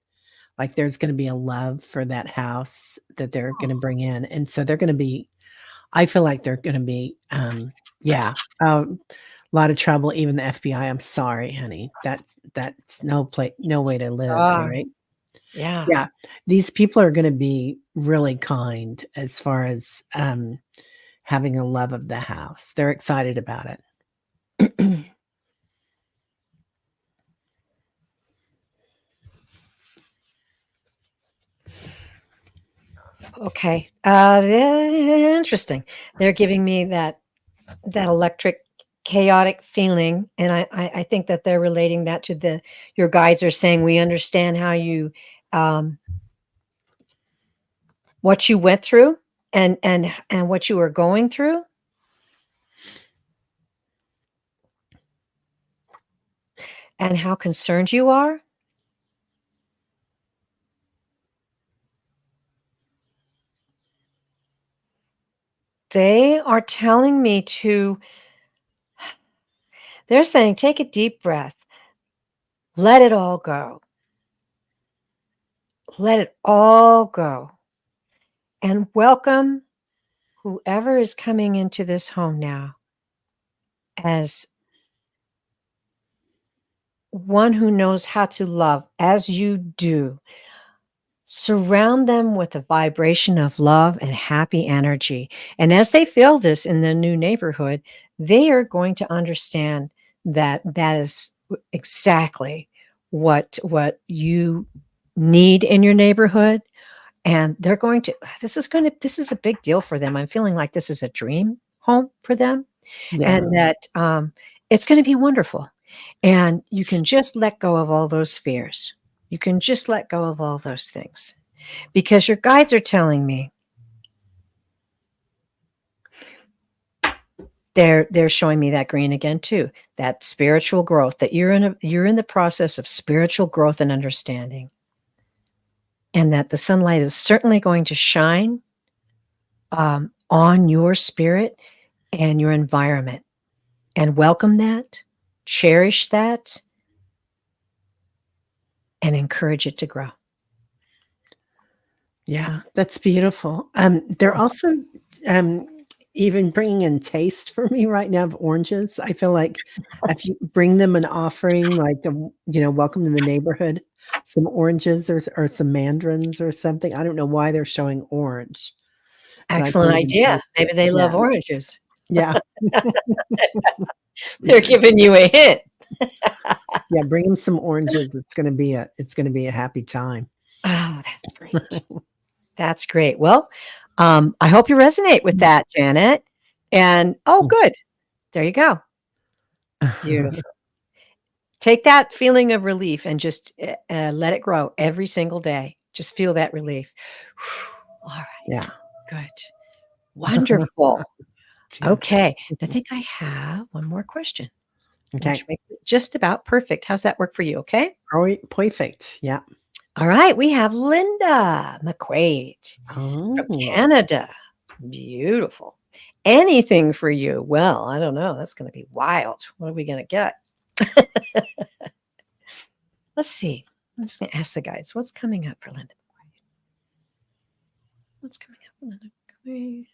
Like, there's gonna be a love for that house that they're gonna bring in, and so they're gonna be I feel like they're gonna be, yeah, a lot of trouble, even the FBI. I'm sorry, honey. That's no way to live, Ah, right? yeah. Yeah. These people are gonna be really kind as far as, having a love of the house. They're excited about it. Okay. Interesting. They're giving me that electric chaotic feeling, and I think that they're relating that to the your guides are saying we understand how you um what you went through and what you were going through and how concerned you are. They are telling me to they're saying take a deep breath. Let it all go. Let it all go. And welcome whoever is coming into this home now as one who knows how to love as you do. Surround them with a vibration of love and happy energy. And as they feel this in the new neighborhood, they are going to understand that that is exactly what you need in your neighborhood. And they're going to this is a big deal for them. I'm feeling like this is a dream home for them Yeah. and that it's going to be wonderful. And you can just let go of all those fears. You can just let go of all those things because your guides are telling me they're showing me that green again too. That spiritual growth that you're in the process of spiritual growth and understanding, and that the sunlight is certainly going to shine on your spirit and your environment. And welcome that, cherish that, and encourage it to grow. Yeah, that's beautiful. They're also, um, even bringing in taste for me right now of oranges. I feel like if you bring them an offering, like, welcome to the neighborhood, some oranges or some mandarins or something. I don't know why they're showing orange, but I Excellent believe in idea. taste. Maybe they Yeah, love oranges. yeah. They're giving you a hint. Yeah, bring them some oranges. It's gonna be a happy time. Oh, that's great. That's great. Well, I hope you resonate with that, Janet. And oh, good. There you go. Beautiful. Take that feeling of relief and just let it grow every single day. Just feel that relief. All right. Yeah. Good. Wonderful. Yeah. Okay. I think I have one more question, Okay. which makes it just about perfect. How's that work for you? Okay. Perfect. Yeah. All right. We have Linda McQuaid from Oh. Canada. Beautiful. Anything for you? Well, I don't know. That's going to be wild. What are we going to get? Let's see. I'm just going to ask the guides. What's coming up for Linda McQuaid? What's coming up for Linda McQuaid?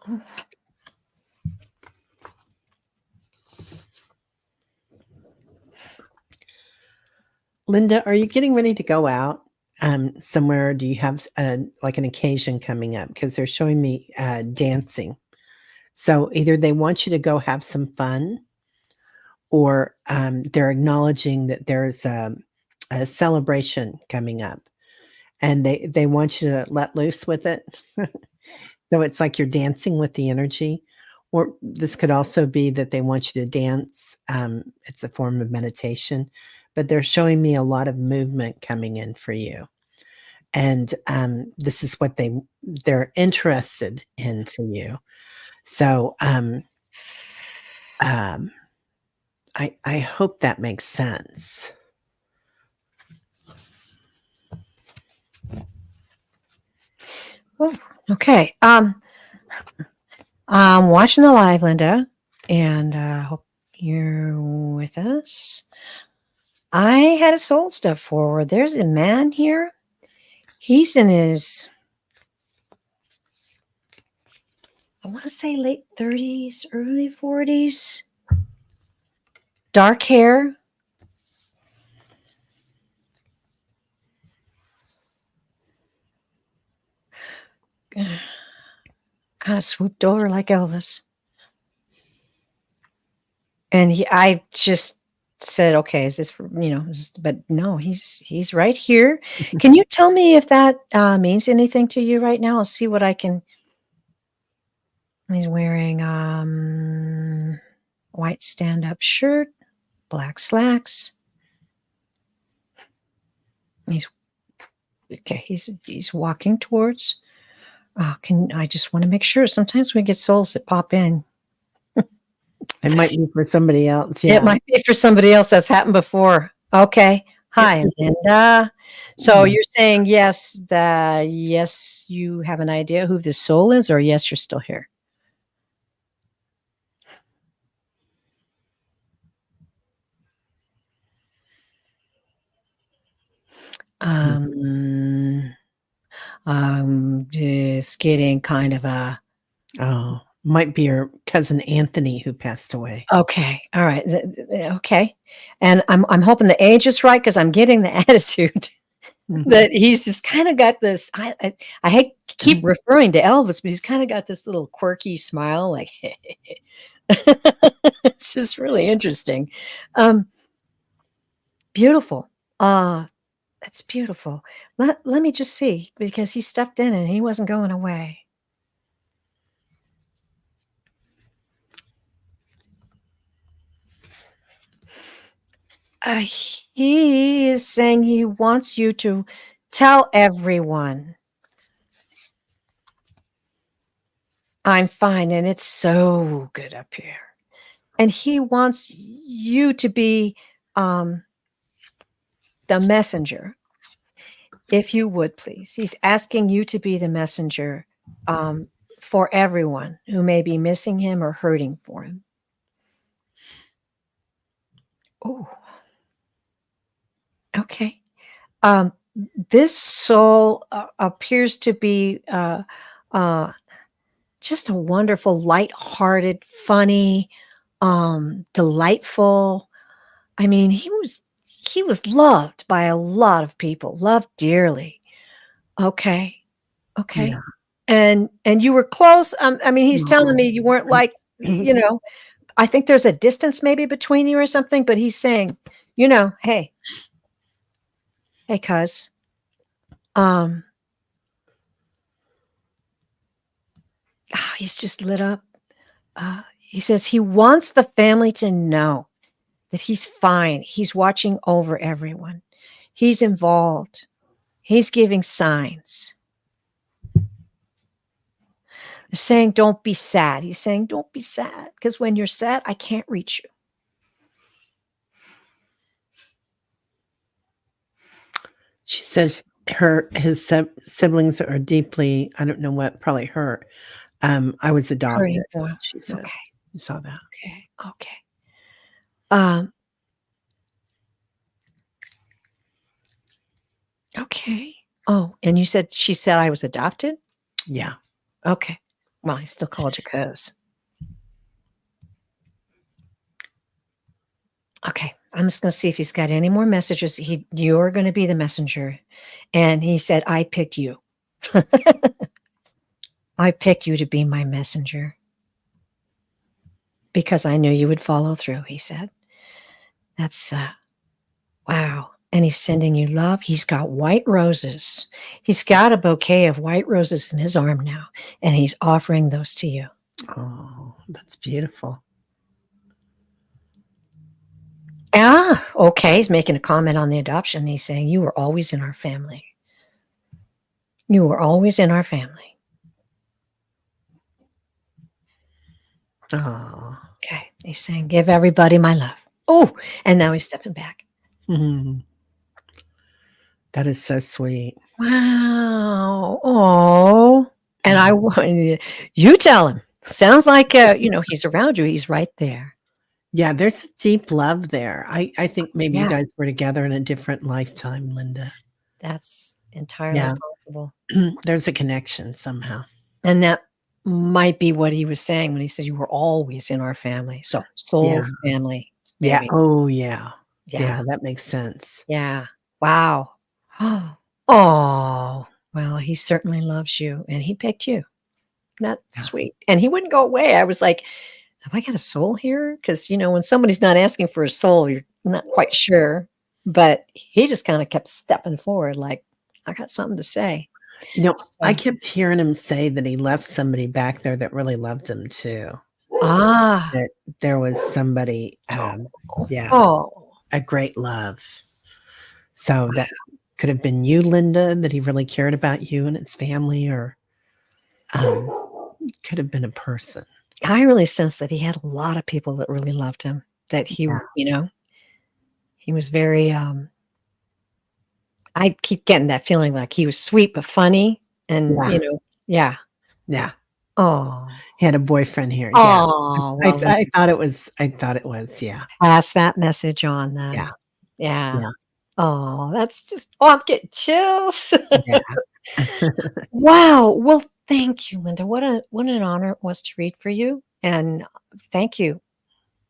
Oh. Linda, are you getting ready to go out somewhere? Do you have like an occasion coming up? Because they're showing me dancing. So either they want you to go have some fun, or they're acknowledging that there's a celebration coming up, and they want you to let loose with it. So it's like you're dancing with the energy. Or this could also be that they want you to dance. It's a form of meditation, but they're showing me a lot of movement coming in for you. And this is what they're interested in for you. So I hope that makes sense. Oh, okay. I'm watching the live, Linda, and hope you're with us. I had a soul step forward. There's a man here. He's in his, I want to say late 30s, early 40s. Dark hair. Kind of swooped over like Elvis. And I just said, okay, is this for, but no, he's right here. Can you tell me if that means anything to you right now? I'll see what I can. He's wearing white stand-up shirt, black slacks. He's okay. He's walking towards. I just want to make sure. Sometimes we get souls that pop in. It might be for somebody else. It Yeah. might be for somebody else. That's happened before. Okay. Hi, Amanda. So you're saying yes, yes, you have an idea who this soul is, or yes, you're still here? I'm just getting kind of a. Oh, might be your cousin Anthony who passed away. Okay. All right. Okay. And I'm hoping the age is right, because I'm getting the attitude that he's just kind of got this. I hate to keep referring to Elvis, but he's kind of got this little quirky smile, like it's just really interesting. Beautiful. That's beautiful. Let me just see, because he stepped in and he wasn't going away. He is saying he wants you to tell everyone I'm fine, and it's so good up here. And he wants you to be the messenger, if you would, please. He's asking you to be the messenger for everyone who may be missing him or hurting for him. Oh, okay. This soul appears to be just a wonderful, light-hearted, funny, delightful. I mean, he was loved by a lot of people, loved dearly. Okay. Yeah. And you were close. I mean, he's telling me you weren't like, I think there's a distance maybe between you or something, but he's saying, hey, cuz, He's just lit up. He says he wants the family to know that he's fine. He's watching over everyone. He's involved. He's giving signs. They're saying, don't be sad. He's saying, don't be sad, because when you're sad, I can't reach you. She says his siblings are deeply, I don't know what, probably hurt. I was adopted, she says. Okay. You saw that. Okay. Okay. Um, okay. Oh, and you said she said I was adopted? Yeah. Okay. Well, I still called you Coz. Okay. I'm just going to see if he's got any more messages. You're going to be the messenger. And he said, I picked you. I picked you to be my messenger because I knew you would follow through, he said. That's, wow. And he's sending you love. He's got white roses. He's got a bouquet of white roses in his arm now, and he's offering those to you. Oh, that's beautiful. Okay. He's making a comment on the adoption. He's saying, you were always in our family. You were always in our family. Oh. Okay. He's saying, give everybody my love. Oh, and now he's stepping back. Mm-hmm. That is so sweet. Wow. Oh. And I want you tell him. Sounds like he's around you. He's right there. Yeah, there's a deep love there. I think maybe you Yeah. guys were together in a different lifetime, Linda. That's entirely possible. There's a connection somehow. And that might be what he was saying when he said you were always in our family. So soul family. Maybe. Yeah. Oh, yeah. Yeah. Yeah, that makes sense. Yeah. Wow. Oh, well, he certainly loves you, and he picked you. That's sweet. And he wouldn't go away. I was like, have I got a soul here? Because, when somebody's not asking for a soul, you're not quite sure. But he just kind of kept stepping forward like, I got something to say. I kept hearing him say that he left somebody back there that really loved him too. That there was somebody, a great love. So that could have been you, Linda, that he really cared about you and his family, or could have been a person. I really sensed that he had a lot of people that really loved him, that he, he was very, I keep getting that feeling like he was sweet but funny and, Yeah. Oh. He had a boyfriend here. Oh. Yeah. Well, I thought it was, yeah. Pass that message on then. Yeah. Oh, that's just, I'm getting chills. Yeah. Wow. Well, thank you, Linda. What an honor it was to read for you. And thank you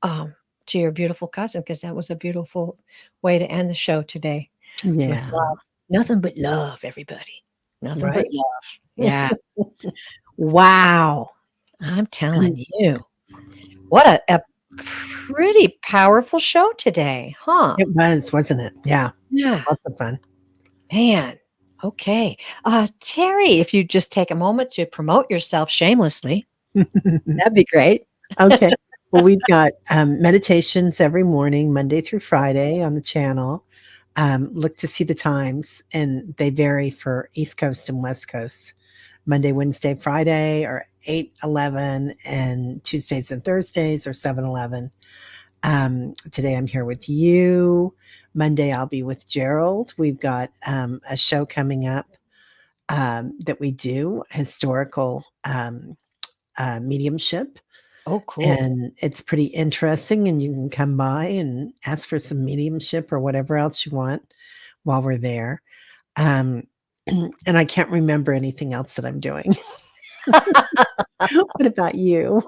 to your beautiful cousin, because that was a beautiful way to end the show today. Yeah. With love. Nothing but love, everybody. Nothing but love. Yeah. Wow. I'm telling you. What a pretty powerful show today, huh? It was, wasn't it? Yeah. Yeah. Lots of fun. Man. Okay. Teri, if you just take a moment to promote yourself shamelessly, that'd be great. Okay. Well, we've got meditations every morning, Monday through Friday on the channel. Look to see the times, and they vary for East Coast and West Coast. Monday, Wednesday, Friday are 8:11, and Tuesdays and Thursdays are 7:11. Today I'm here with you. Monday I'll be with Gerald. We've got a show coming up that we do, historical mediumship. Oh, cool. And it's pretty interesting, and you can come by and ask for some mediumship or whatever else you want while we're there. And I can't remember anything else that I'm doing. What about you?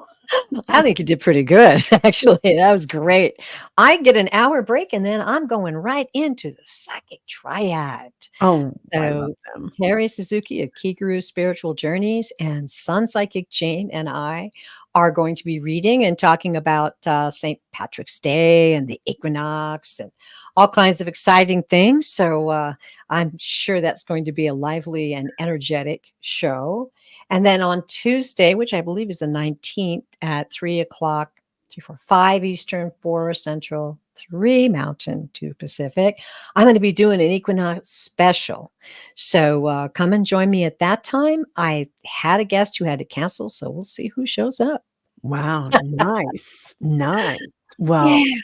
I think you did pretty good, actually. That was great. I get an hour break, and then I'm going right into the psychic triad. Oh, I So love them. Teri Suzuki of Key Guru Spiritual Journeys and Sun Psychic Jane and I are going to be reading and talking about St. Patrick's Day and the equinox and all kinds of exciting things. So I'm sure that's going to be a lively and energetic show. And then on Tuesday, which I believe is the 19th at 3 o'clock, 3, 4, 5 Eastern, 4 Central, 3 Mountain, 2 Pacific, I'm going to be doing an equinox special. So come and join me at that time. I had a guest who had to cancel, so we'll see who shows up. Wow, nice, nice. Well, Yeah,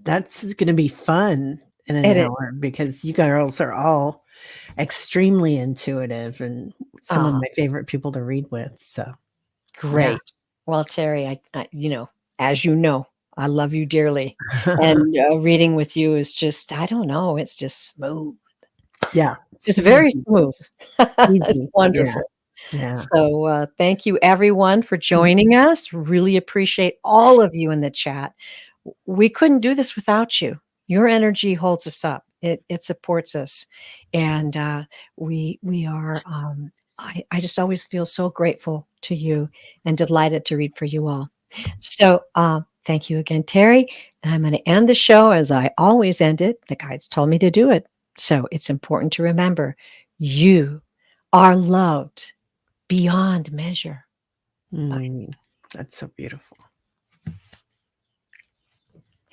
that's gonna be fun in an it is. hour because you girls are all extremely intuitive and some of Oh, my favorite people to read with, so, yeah. great. Well, Terry, as you know, I love you dearly. And reading with you is just, I don't know, it's just smooth. Yeah, Just very easy, smooth. It's easy. Yeah, wonderful. yeah. So thank you everyone for Mm, joining us. Really appreciate all of you in the chat. We couldn't do this without you. Your energy holds us up. It supports us, and we are. I just always feel so grateful to you and delighted to read for you all. So thank you again, Terry. And I'm going to end the show as I always end it. The guides told me to do it. So it's important to remember you are loved beyond measure. Bye. mm, that's so beautiful.